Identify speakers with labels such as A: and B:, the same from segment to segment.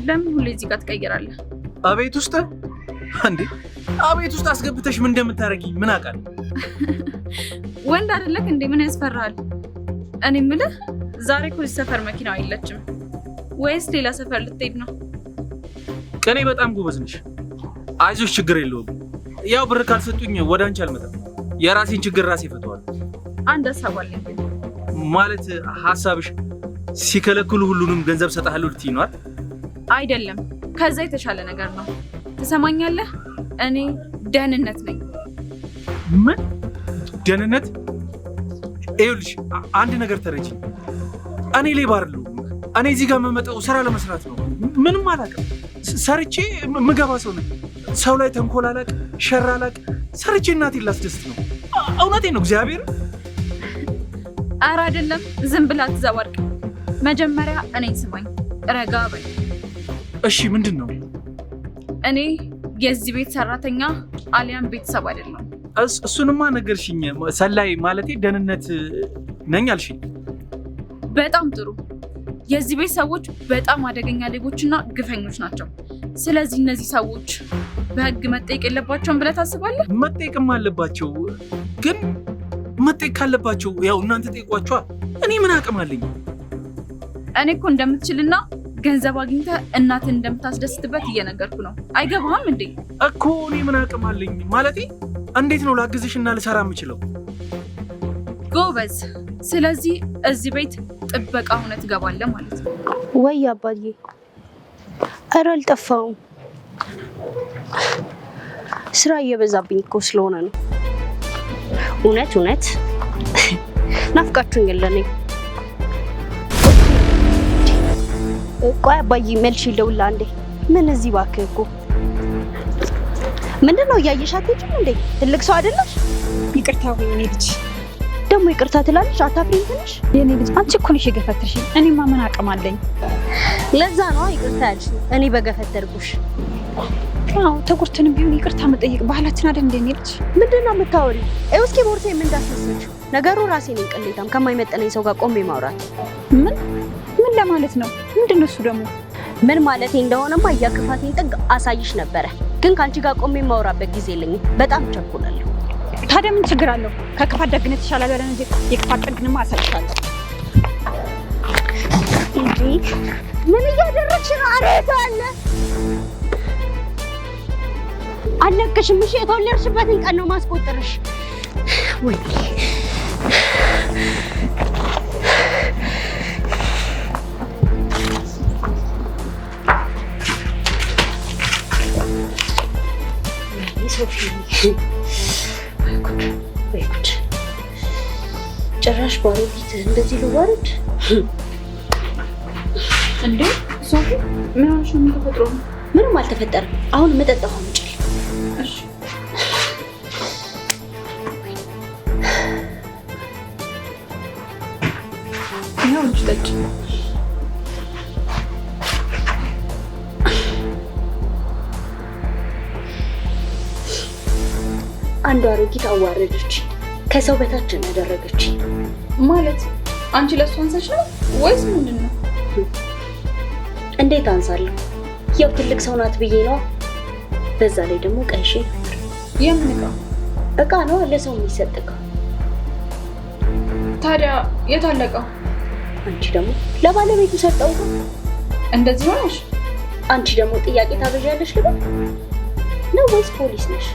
A: ለምን ሁሌ እዚህ ጋር ትቀይራለህ?
B: አቤት ውስጥ አንዴ አቤት ውስጥ አስገብተሽ ምን እንደምታረጊ ምን አውቃለሁ?
A: ወንድ አይደለክ እንዴ? ምን ያስፈራል? እኔ የምልህ ዛሬ እኮ እዚህ ሰፈር መኪናው የለችም ወይስ ሌላ ሰፈር ልትሄድ ነው?
B: ቀኔ በጣም ጎበዝ ነሽ። አይዞሽ ችግር የለውም። ያው ብር ካልሰጡኝ ወደ አንቺ አልመጣም። የራሴን ችግር ራሴ እፈታዋለሁ።
A: አንድ ሀሳብ አለኝ።
B: ማለት ሀሳብሽ ሲከለክሉ ሁሉንም ገንዘብ ሰጣለሁ ልትይ ነው አይደል?
A: አይደለም፣ ከዛ የተሻለ ነገር ነው። ትሰማኛለህ? እኔ ደህንነት ነኝ።
B: ምን ደህንነት? ይኸውልሽ አንድ ነገር ተረጂ። እኔ ሌባ አይደለሁም። እኔ እዚህ ጋር የምመጣው ስራ ለመስራት ነው። ምንም አላውቅም። ሰርቼ ምገባ ሰው ነኝ። ሰው ላይ ተንኮል አላውቅም፣ ሸር አላውቅም። ሰርቼ እናቴን ላስደስት ነው። እውነቴን ነው። እግዚአብሔር
A: ኧረ አይደለም፣ ዝም ብላ አትዘባርቅ። መጀመሪያ እኔን ስማኝ፣ ረጋ በይ።
B: እሺ ምንድን ነው?
A: እኔ የዚህ ቤት ሰራተኛ አሊያም ቤተሰብ አይደለም።
B: እሱንማ ነገርሽኝ። ሰላይ ማለቴ ደህንነት ነኝ አልሽኝ።
A: በጣም ጥሩ። የዚህ ቤት ሰዎች በጣም አደገኛ ሌቦችና ግፈኞች ናቸው። ስለዚህ እነዚህ ሰዎች በህግ መጠየቅ የለባቸውም ብለህ ታስባለህ?
B: መጠየቅም አለባቸው። ግን መጠየቅ ካለባቸው ያው እናንተ ጠይቋቸዋል። እኔ ምን አቅም አለኝ?
A: እኔ እኮ እንደምትችልና ገንዘብ አግኝተህ እናትን እንደምታስደስትበት እየነገርኩ ነው። አይገባህም እንዴ?
B: እኮ እኔ ምን አቅም አለኝ ማለቴ እንዴት ነው ላግዝሽና ልሰራ የምችለው?
A: ጎበዝ። ስለዚህ እዚህ ቤት ጥበቃ ሆነህ ትገባለህ ማለት ነው።
C: ወይ አባዬ፣ ኧረ አልጠፋሁም። ስራ እየበዛብኝ እኮ ስለሆነ ነው። እውነት ናፍቃችሁኝ የለኔ። ቆይ አባዬ መልሽ ይደውላ እንዴ። ምን እዚህ እባክህ እኮ ምንድነው እያየሻት እንዴ? ትልቅ ሰው አይደለሽ?
D: ይቅርታ ወይ የኔ ልጅ
C: ደግሞ ይቅርታ ትላለሽ? አታፍሪም ትንሽ?
D: የኔ ልጅ አንቺ እኮ ነሽ የገፈተርሽኝ። እኔማ ምን አቅም አለኝ?
C: ለዛ ነው ይቅርታ ያልሽ። እኔ በገፈተርኩሽ።
D: አዎ ተጎድተንም ቢሆን ይቅርታ መጠየቅ ባህላችን አይደል እንዴ? የኔ ልጅ
C: ምንድነው የምታወሪው? እስኪ ቦርሳዬ ምን እንዳስመሰልሽው? ነገሩ ራሴ ነኝ ቅሌታም ከማይመጠነኝ ሰው ጋር ቆሜ ማውራት።
D: ምን ለማለት ነው? ምንድነው እሱ ደግሞ?
C: ምን ማለት እንደሆነማ እያክፋቴን ጥግ አሳይሽ ነበረ፣ ግን ካንቺ ጋር ቆሜ ማውራበት ጊዜ የለኝም። በጣም ቸኩላለሁ።
D: ታዲያ ምን ችግር አለው? ከክፋት ደግነት ይሻላል አይደል እንዴ? የክፋት ጥግንማ አሳይሻለሁ።
C: እንዴ ምን እያደረግሽ ነው? አሬታ አለ አለቅሽም። እሺ የተወለድሽበትን ቀን ነው ማስቆጥርሽ። ወይ ሶፊ ወይጉድ ጭራሽ ባሮጊት እንደዚህ ልዋረድ
A: እንዴ? ሶፊ ምን ሆነሽ ነው? ተፈጥሮ
C: ምንም አልተፈጠረም። አሁን መጠጣሁ እንጭል።
A: እሺ ነው እንጂ ጠጪ።
C: አንዷ አሮጊት አዋረደች። ከሰው በታች ያደረገች
A: ማለት አንቺ ለሷ አንሰሽ ነው ወይስ ምንድነው?
C: እንዴት አንሳለሁ? ያው ትልቅ ሰው ናት ብዬ ነው። በዛ ላይ ደግሞ ቀይሽ
A: የምን
C: እቃ ነው ለሰው የሚሰጥካ።
A: ታዲያ የታለቀው?
C: አንቺ ደግሞ ለባለቤቱ ሰጠው።
A: እንደዚህ ሆነሽ
C: አንቺ ደግሞ ጥያቄ ታበዣለሽ ልበል ነው ወይስ ፖሊስ ነሽ?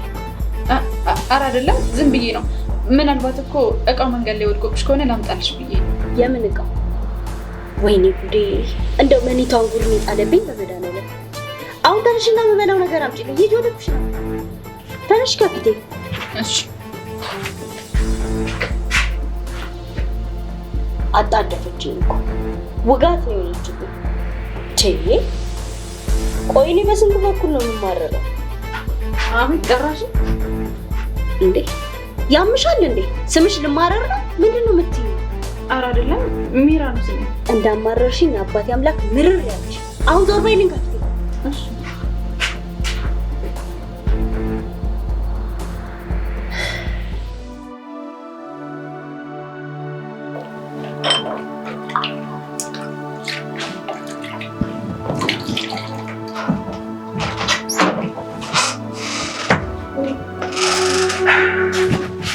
A: ኧረ አይደለም፣ ዝም ብዬ ነው። ምናልባት እኮ እቃው መንገድ ላይ ወድቆብሽ ከሆነ ላምጣልሽ ብዬ።
C: የምን እቃ? ወይኔ ጉዴ! እንደው መኒቷን ጉርን የጣለብኝ በመድኃኒዓለም። አሁን ተነሽና የምበላው ነገር አምጪልኝ። ሂጂ ወደ ኩሽና ተነሽ ከፊቴ።
A: እሺ
C: አጣደፈችኝ እኮ ውጋት ነው የሆነችብኝ። ቆይ እኔ በስንት በኩል ነው የምማረረው?
A: አሁን ጠራሽ
C: እንዴ? ያምሻል እንዴ? ስምሽ ልማረር ነው? ምንድነው የምትይው?
A: ኧረ አይደለም፣ ሚራ ነው ስሜ።
C: እንዳማረርሽኝ አባቴ አምላክ ምርር ያለሽ። አሁን ዞር በይልኝ ከፊቴ።
A: እሺ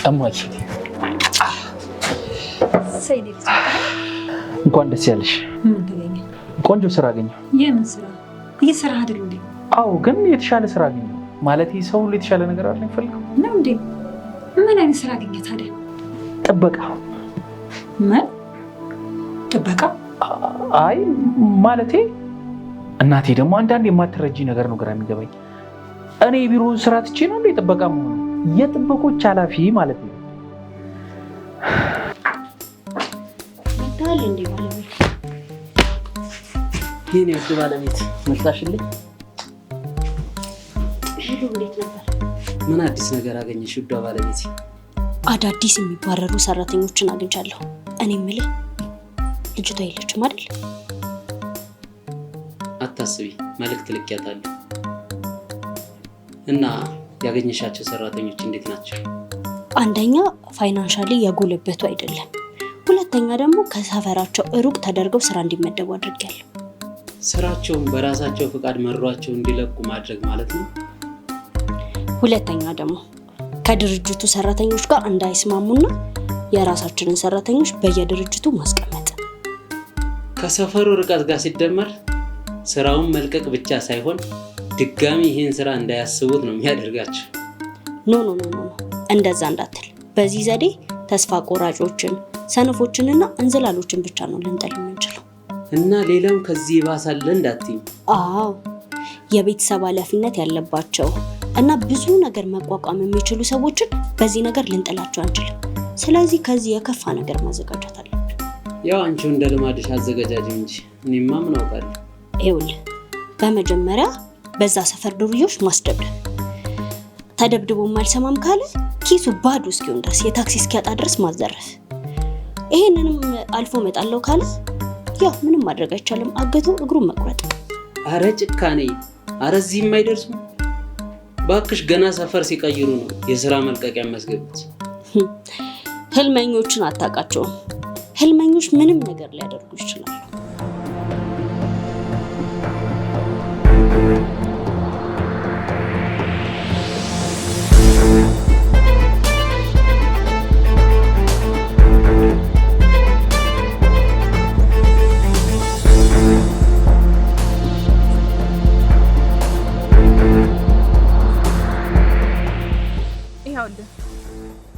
B: እማዬ
D: ሰይኔት
B: እንኳን ደስ ያለሽ።
D: ምን ተገኘ?
B: ቆንጆ ስራ አገኘሁ።
D: የምን ስራ? እየሰራ አይደል እንዴ?
B: አዎ፣ ግን የተሻለ ስራ አገኘሁ። ማለት ሰው ሁሉ የተሻለ ነገር አለ የሚፈልገው
D: ነው እንዴ? ምን አይነት ስራ አገኘ ታዲያ?
B: ጥበቃ።
D: ምን ጥበቃ?
B: አይ ማለቴ እናቴ ደግሞ አንዳንድ የማትረጂ ነገር ነው ግራ የሚገባኝ። እኔ የቢሮውን ስራ ትቼ ነው እንደ ጥበቃ መሆኑ? የጥበቆች ኃላፊ ማለት ነው።
C: ታል እንዴ ባለቤት
E: የኔ ውድ ባለቤት መጣሽልኝ?
C: ሄሎ፣ እንዴት ነበር?
E: ምን አዲስ ነገር አገኘሽ ውዷ ባለቤት?
C: አዳዲስ የሚባረሩ ሰራተኞችን አግኝቻለሁ። እኔ የምልህ ልጅቷ የለችም አይደል?
E: አታስቢ፣ መልእክት ልኬያታለሁ። እና ያገኘሻቸው ሰራተኞች እንዴት ናቸው?
C: አንደኛ ፋይናንሻሊ ያጎለበቱ አይደለም፣ ሁለተኛ ደግሞ ከሰፈራቸው ሩቅ ተደርገው ስራ እንዲመደቡ አድርጌያለሁ።
E: ስራቸውን በራሳቸው ፍቃድ መሯቸው እንዲለቁ ማድረግ ማለት ነው።
C: ሁለተኛ ደግሞ ከድርጅቱ ሰራተኞች ጋር እንዳይስማሙና የራሳችንን ሰራተኞች በየድርጅቱ ማስቀመጥ።
E: ከሰፈሩ ርቀት ጋር ሲደመር ስራውን መልቀቅ ብቻ ሳይሆን ድጋሚ ይህን ስራ እንዳያስቡት ነው የሚያደርጋቸው።
C: ኖ ኖ ኖ ኖ፣ እንደዛ እንዳትል። በዚህ ዘዴ ተስፋ ቆራጮችን፣ ሰነፎችንና እንዝላሎችን ብቻ ነው ልንጠል የምንችለው።
E: እና ሌላም ከዚህ ይባሳል እንዳትይ።
C: አዎ፣ የቤተሰብ ኃላፊነት ያለባቸው እና ብዙ ነገር መቋቋም የሚችሉ ሰዎችን በዚህ ነገር ልንጥላቸው አንችልም። ስለዚህ ከዚህ የከፋ ነገር ማዘጋጀት አለብን።
E: ያው አንቺው እንደ ልማድሽ አዘገጃጅ እንጂ እኔማ ምን አውቃለሁ።
C: ይኸውልህ፣ በመጀመሪያ በዛ ሰፈር ዱርዮች ማስደብደብ፣ ተደብድቦ ማልሰማም ካለ ኪሱ ባዶ እስኪሆን ድረስ የታክሲ እስኪያጣ ድረስ ማዘረፍ፣ ይሄንንም አልፎ መጣለው ካለ ያው ምንም ማድረግ አይቻልም፣ አገቶ እግሩን መቁረጥ።
E: አረ ጭካኔ! አረ እዚህም አይደርሱም። ባክሽ ገና ሰፈር ሲቀይሩ ነው የስራ መልቀቂያ የሚያስገቡት።
C: ህልመኞችን አታውቃቸውም። ህልመኞች ምንም ነገር ሊያደርጉ ይችላሉ።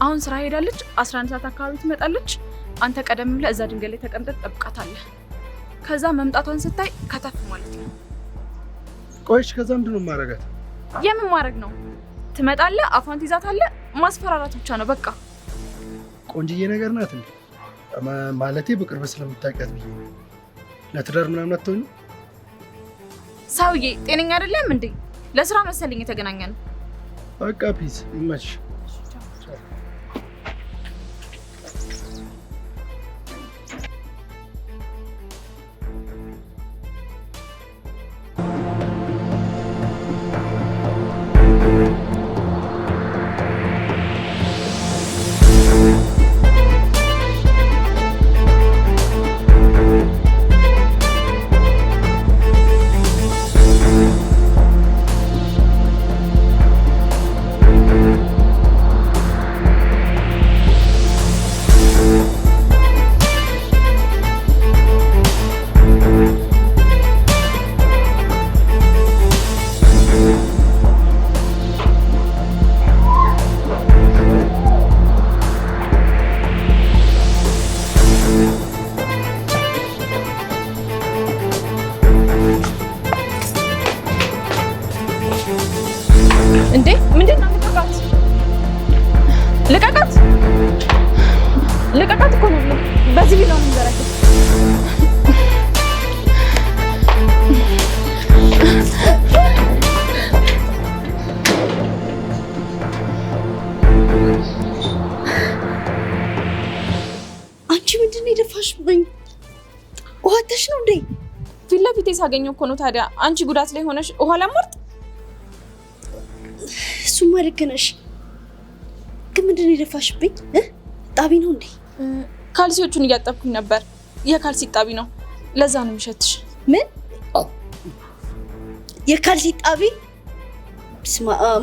A: አሁን ስራ ሄዳለች። 11 ሰዓት አካባቢ ትመጣለች። አንተ ቀደም ብለህ እዛ ድንጋይ ላይ ተቀምጠህ ትጠብቃታለህ። ከዛ መምጣቷን ስታይ ከተፍ ማለት ነው።
B: ቆይሽ፣ ከዛ ምንድን ነው ማረጋት?
A: የምን ማድረግ ነው? ትመጣለህ፣ አፏን ትይዛታለህ፣ ማስፈራራት ብቻ ነው በቃ።
F: ቆንጅዬ ነገር ናት እንዴ? ማለቴ በቅርብ ስለምታውቂያት ብዬ ለትዳር ምናምን አትሆኝ?
A: ሰውዬ ጤነኛ አይደለም እንዴ? ለስራ መሰለኝ የተገናኘ ነው።
F: በቃ ፒስ ይመችሽ።
A: እንዴ ምንድን ነው? ልቀቃት! ልቀቃት እኮ ነው። በዚህ ቢላው ነው ዘራክ።
C: አንቺ ምንድን ነው የደፋሽብኝ? ውሃተሽ ነው እንዴ?
A: ፊት ለፊቴ ሳገኘው እኮ ነው። ታዲያ አንቺ ጉዳት ላይ ሆነሽ ውሃ ለማርጥ?
C: እሱማ ልክ ነሽ፣ ግን ምንድን ነው የደፋሽብኝ? ጣቢ ነው እንዴ?
A: ካልሲዎቹን እያጠብኩኝ ነበር። የካልሲ ጣቢ ነው፣ ለዛ ነው የሚሸትሽ።
C: ምን የካልሲ ጣቢ?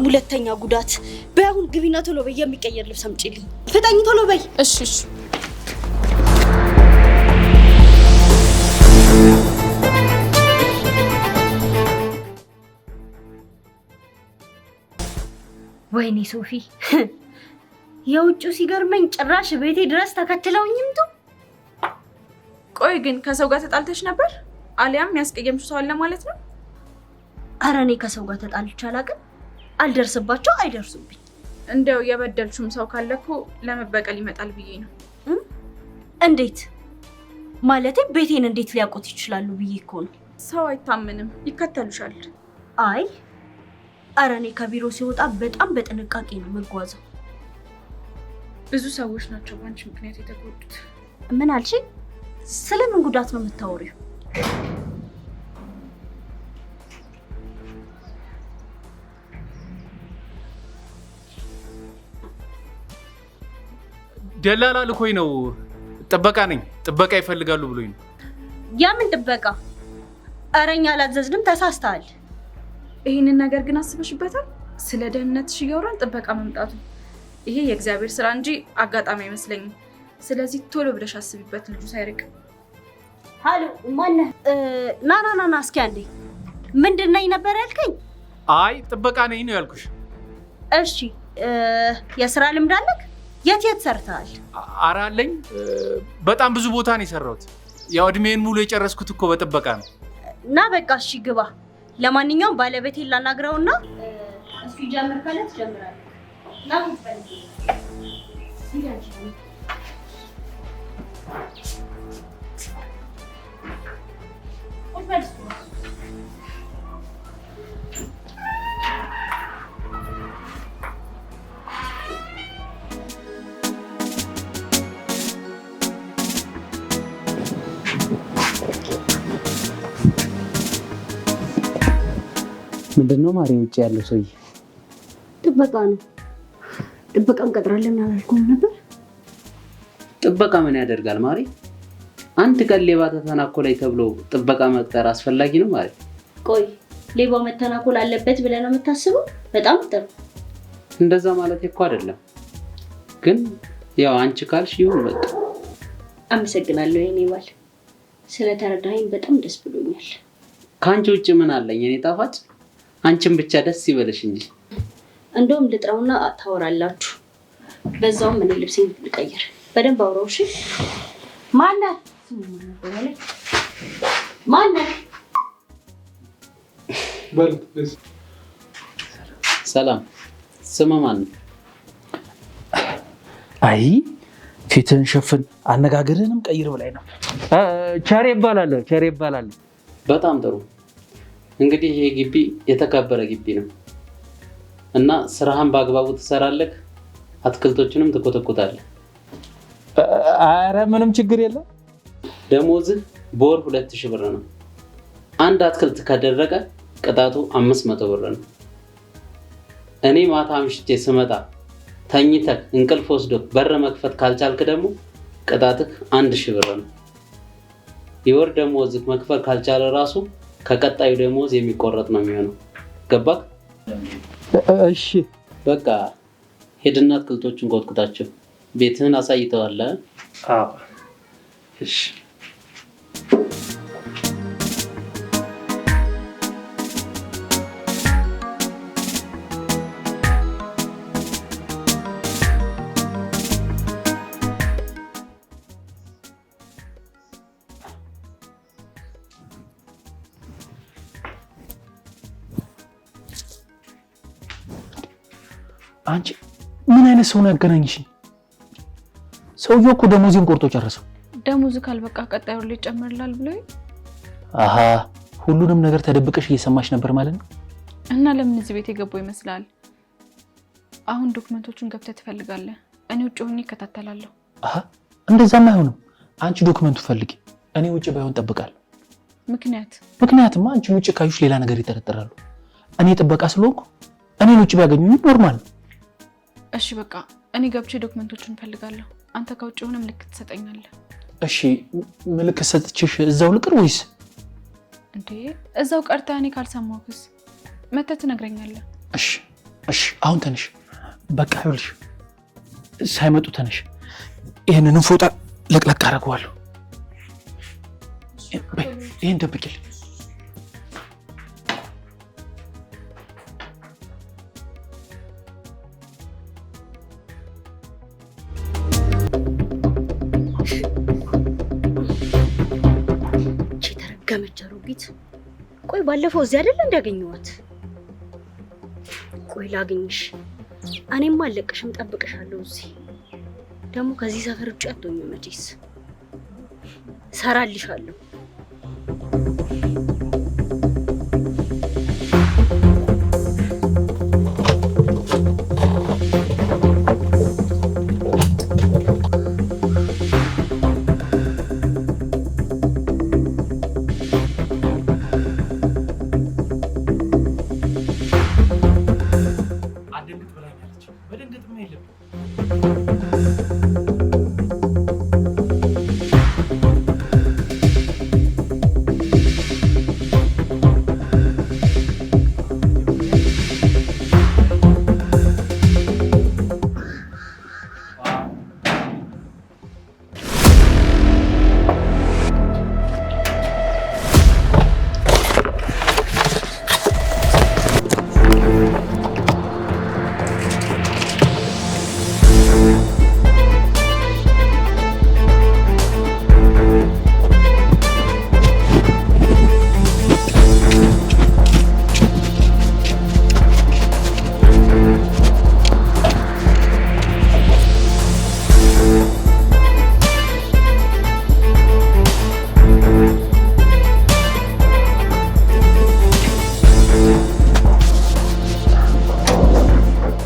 C: ሁለተኛ ጉዳት። በአሁን ግቢና ቶሎ በይ የሚቀየር ልብስ አምጪልኝ። ፍጠኝ ቶሎ በይ።
A: እሺ እሺ።
C: ወይኔ ሶፊ፣ የውጭው ሲገርመኝ ጭራሽ ቤቴ ድረስ ተከትለውኝም ቱ።
A: ቆይ ግን ከሰው ጋር ተጣልተሽ ነበር? አሊያም ያስቀየምሽው ሰው አለ ማለት ነው?
C: ኧረ እኔ ከሰው ጋር ተጣልቼ አላውቅም። አልደርስባቸው አይደርሱብኝ።
A: እንደው የበደልሽም ሰው ካለ እኮ ለመበቀል ይመጣል ብዬ ነው።
C: እንዴት ማለቴ? ቤቴን እንዴት ሊያውቁት ይችላሉ ብዬ እኮ ነው።
A: ሰው አይታምንም፣ ይከተሉሻል።
C: አይ ኧረ እኔ ከቢሮ ሲወጣ በጣም በጥንቃቄ ነው የምጓዘው።
A: ብዙ ሰዎች ናቸው በአንቺ ምክንያት የተጎዱት።
C: ምን አልሽኝ? ስለምን ጉዳት ነው የምታወሪው?
B: ደላላ ልኮኝ ነው። ጥበቃ ነኝ። ጥበቃ ይፈልጋሉ ብሎኝ ነው።
C: ያምን ጥበቃ? ኧረ እኛ አላዘዝንም፣ ተሳስተሃል።
A: ይህንን ነገር ግን አስበሽበታል? ስለ ደህንነትሽ እያወራን ጥበቃ መምጣቱ ይሄ የእግዚአብሔር ስራ እንጂ አጋጣሚ አይመስለኝም። ስለዚህ ቶሎ ብለሽ አስቢበት፣ ልጁ ሳይርቅ።
C: ሃሎ ማነህ? ና እስኪ አንዴ። ምንድን ነኝ ነበር ያልከኝ?
B: አይ ጥበቃ ነኝ ነው ያልኩሽ።
C: እሺ የስራ ልምድ አለክ? የት ሰርተሃል?
B: ኧረ አለኝ። በጣም ብዙ ቦታ ነው የሰራሁት። ያው እድሜን ሙሉ የጨረስኩት እኮ በጥበቃ ነው።
C: እና በቃ እሺ ግባ። ለማንኛውም ባለቤቴን ላናግረውና እሱ ጀምር ካለ ትጀምራለህ። ና ፈልጊ።
E: ምንድነው ማሪ ውጭ ያለው ሰውዬ?
C: ጥበቃ ነው። ጥበቃ እንቀጥራለን አላልኩም ነበር?
E: ጥበቃ ምን ያደርጋል ማሪ? አንድ ቀን ሌባ ተተናኮለኝ ተብሎ ጥበቃ መቅጠር አስፈላጊ ነው ማለት?
C: ቆይ ሌባው መተናኮል አለበት ብለህ ነው የምታስበው? በጣም ጥሩ።
E: እንደዛ ማለት እኮ አይደለም፣ ግን ያው አንቺ ካልሽ ይሁን በቃ።
C: አመሰግናለሁ የኔ ባል፣ ስለተረዳኸኝ በጣም ደስ ብሎኛል።
E: ከአንቺ ውጭ ምን አለኝ እኔ ጣፋጭ? አንቺን ብቻ ደስ ይበልሽ እንጂ።
C: እንደውም ልጥራውና ታወራላችሁ። በዛውም እኔ ልብሴን ልቀይር። በደንብ አውራው። እሺ ማነህ? ማነህ?
E: ሰላም። ስም ማን ነው?
B: አይ ፊትህን ሸፍን፣ አነጋገርህንም ቀይር ብላኝ ነው። ቸሬ ይባላለሁ። ቸሬ ይባላለሁ።
E: በጣም ጥሩ። እንግዲህ ይሄ ግቢ የተከበረ ግቢ ነው እና ስራህን በአግባቡ ትሰራለህ፣ አትክልቶችንም ትኮተኩታለህ።
B: አረ ምንም ችግር የለም።
E: ደሞዝህ በወር 2000 ብር ነው። አንድ አትክልት ከደረቀ ቅጣቱ 500 ብር ነው። እኔ ማታ አምሽቼ ስመጣ ተኝተህ እንቅልፍ ወስዶ በር መክፈት ካልቻልክ ደግሞ ቅጣትህ 1000 ብር ነው። የወር ደሞዝህ መክፈል ካልቻለ ራሱ ከቀጣዩ ደሞዝ የሚቆረጥ ነው የሚሆነው። ገባክ?
B: እሺ
E: በቃ ሄድና አትክልቶቹን ኮትኩታቸው። ቤትህን አሳይተዋል?
B: አዎ እሺ። አንቺ ምን አይነት ሰው ነው ያገናኝሽኝ? ሰውየው እኮ ደሞዜን ቆርጦ ጨረሰው።
A: ደሞዝ ካልበቃ ቀጣዩ ላይ ጨምርላል ብሎ።
B: አሃ ሁሉንም ነገር ተደብቀሽ እየሰማሽ ነበር ማለት ነው።
A: እና ለምን እዚህ ቤት የገባው ይመስላል? አሁን ዶክመንቶቹን ገብተህ ትፈልጋለህ፣ እኔ ውጭ ሆኜ እከታተላለሁ።
B: አሃ እንደዛም አይሆንም። አንቺ ዶክመንቱ ፈልጊ፣ እኔ ውጭ ባይሆን እጠብቃለሁ። ምክንያቱም አንቺ ውጭ ካዩሽ ሌላ ነገር ይጠረጥራሉ። እኔ ጥበቃ ስለሆንኩ እኔን ውጭ ቢያገኙኝ ኖርማል ነው።
A: እሺ በቃ እኔ ገብቼ ዶክመንቶቹን እፈልጋለሁ። አንተ ከውጭ ሆነ ምልክት ትሰጠኛለህ።
B: እሺ ምልክት ሰጥቼሽ እዛው ልቅር ወይስ?
A: እንዴ እዛው ቀርተህ እኔ ካልሰማሁክስ መተህ ትነግረኛለህ።
B: እሺ አሁን ተነሽ። በቃ ይኸውልሽ ሳይመጡ ተነሽ። ይሄንን ፎጣ ለቅለቅ አደርገዋለሁ። ይሄን ደብቂልኝ።
C: የተረገመች አሮጊት። ቆይ ባለፈው እዚህ አይደል እንዳገኘኋት? ቆይ ላግኝሽ። እኔም አለቅሽም፣ ጠብቅሻለሁ እዚህ። ደግሞ ከዚህ ሰፈር ውጭ አትሆኝም መቼስ። ሰራልሻለሁ።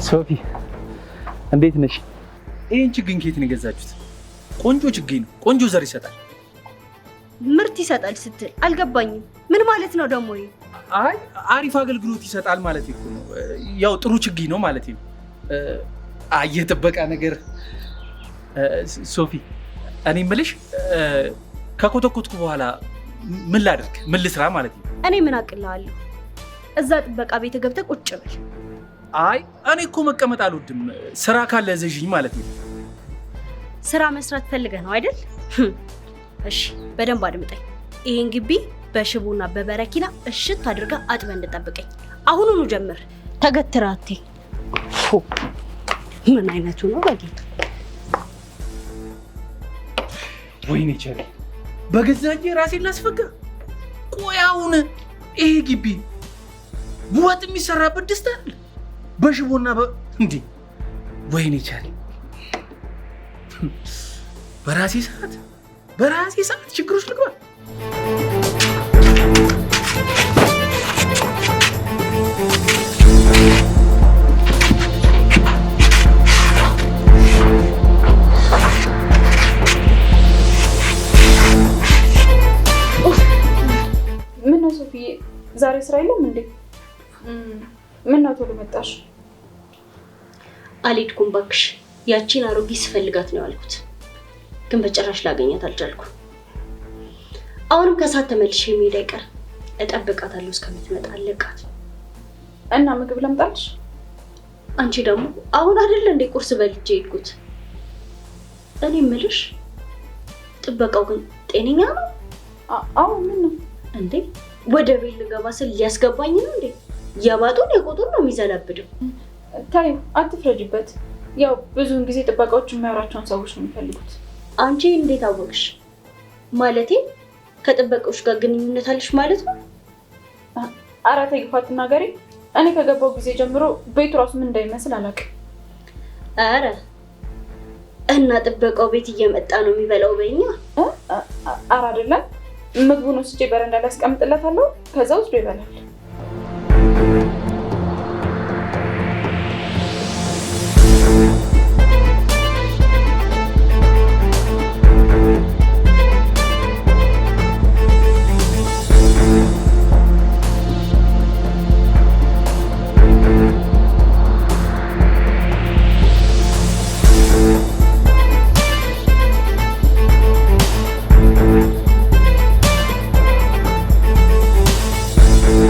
B: ሶፊ እንዴት ነሽ? ይሄን ችግኝ ከየት ነው የገዛችሁት? ቆንጆ ችግኝ ነው። ቆንጆ ዘር ይሰጣል።
C: ምርት ይሰጣል ስትል አልገባኝም። ምን ማለት ነው ደግሞ?
B: አይ አሪፍ አገልግሎት ይሰጣል ማለት እኮ ነው። ያው ጥሩ ችግኝ ነው ማለት ነው። የጥበቃ ነገር ሶፊ፣ እኔ የምልሽ ከኮተኮትኩ በኋላ ምን ላድርግ? ምን ልስራ ማለት ነው?
C: እኔ ምን አቅልሃለሁ? እዛ ጥበቃ ቤት ገብተህ ቁጭ በል።
B: አይ እኔ እኮ መቀመጥ አልወድም። ስራ ካለ እዘዥኝ ማለት ነው።
C: ስራ መስራት ፈልገህ ነው አይደል? እሺ በደንብ አድምጠኝ። ይሄን ግቢ በሽቦና በበረኪና እሽት አድርጋ አጥበህ እንድጠብቀኝ አሁኑኑ ጀምር። ተገትራቴ ምን አይነቱ ነው በጌታ?
B: ወይኔ ቸሬ፣ በገዛ እጄ ራሴን ላስፈጋ። ቆይ አሁን ይሄ ግቢ ወጥ የሚሰራበት ድስት አለ በሽቦና እንዴ? ወይኔ ቸሬ፣ በራሴ ሰዓት ችግሮች ልግባ።
A: ምነው ሶፊዬ፣ ዛሬ ስራ የለም እንዴ? ምነው ቶሎ መጣሽ?
C: አልሄድኩም እባክሽ። ያቺን አሮጊት ስፈልጋት ነው ያልኩት፣ ግን በጭራሽ ላገኛት አልቻልኩም። አሁንም ከሰዓት ተመልሼ መሄድ አይቀርም። እጠብቃታለሁ እስከምትመጣ። አለቃት
A: እና ምግብ ላምጣልሽ?
C: አንቺ ደግሞ አሁን አይደል እንዴ ቁርስ በልቼ ሄድኩት? እኔ የምልሽ ጥበቃው ግን ጤነኛ ነው?
A: አዎ። ምን ነው
C: እንዴ? ወደ ቤት ልገባ ስል ሊያስገባኝ ነው እንዴ? የባጡን የቆጡን ነው የሚዘላብደው።
A: ታዩ፣ አትፍረጅበት። ያው ብዙውን ጊዜ ጥበቃዎች የሚያወራቸውን ሰዎች ነው የሚፈልጉት።
C: አንቺ እንዴት አወቅሽ? ማለቴ ከጥበቃዎች ጋር ግንኙነት አለሽ ማለት ነው?
A: ኧረ ተይ ግፋ አትናገሪ። እኔ ከገባው ጊዜ ጀምሮ ቤቱ ራሱ ምን እንዳይመስል አላውቅም።
C: ኧረ እና ጥበቃው ቤት እየመጣ ነው የሚበላው በእኛ?
A: ኧረ አይደለም። ምግቡን ወስጄ በረንዳ ላይ አስቀምጥለታለሁ፣ ከዛ ወስዶ ይበላል።